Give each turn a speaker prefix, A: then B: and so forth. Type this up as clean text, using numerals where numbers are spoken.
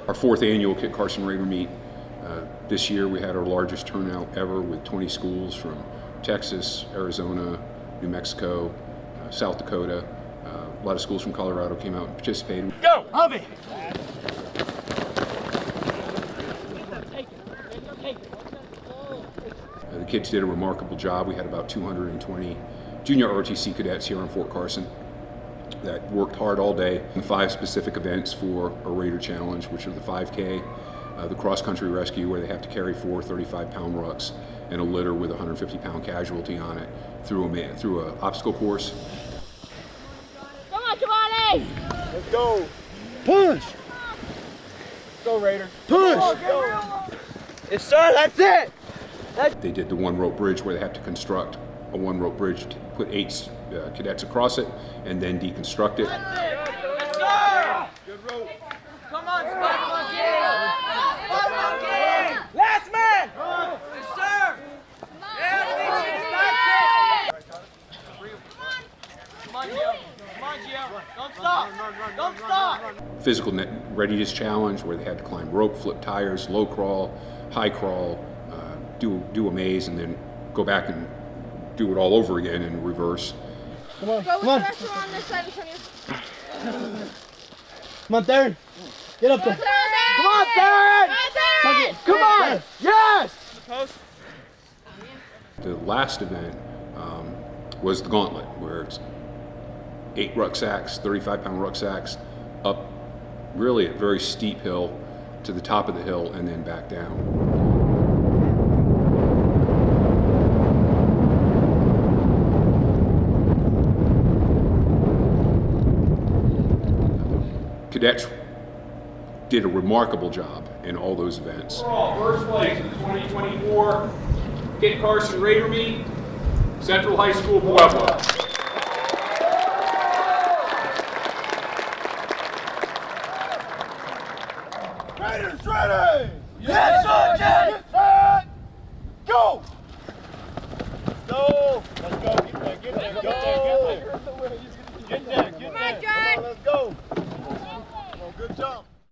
A: Our fourth annual Kit Carson Raider meet. This year we had our largest turnout ever with 20 schools from Texas, Arizona, New Mexico, South Dakota. A lot of schools from Colorado came out and participated.
B: Go! Hovey!
A: The kids did a remarkable job. We had about 220 junior ROTC cadets here in Fort Carson that worked hard all day. 5 specific events for a Raider Challenge, which are the 5K, the cross-country rescue where they have to carry 4 35-pound rucks and a litter with a 150-pound casualty on it through an obstacle course.
C: Come on,
B: Let's go! Push! Go, Raider! Push! Go. Yes, sir, that's it!
A: They did the one-rope bridge where they have to construct a one-rope bridge to put 8 cadets across it and then deconstruct it.
B: Yes, sir! Good rope. Come on, Spike! Come on, last man! Yes, sir! Yeah, that's it! Come on, Gio. Come on, Gio. Don't stop! Don't stop!
A: Physical readiness challenge where they had to climb rope, flip tires, low crawl, high crawl, do a maze, and then go back and do it all over again in reverse.
C: Come on, come on. Pressure on this side, Antonio.
B: Come on, Theron. Get up there. Come on, Theron. Come on. Yes.
A: The last event was the Gauntlet, where it's 8 rucksacks, 35-pound rucksacks, up really a very steep hill to the top of the hill and then back down. Cadets did a remarkable job in all those events.
D: First place in the 2024 Kit Carson Raider meet, Central High School, Pueblo.
B: Raiders ready! Yes, sir! Yes, sir! Go! Go! Let's go! Get there! Get there! Get there! Get there! Get there! Come on, let's go! Good job.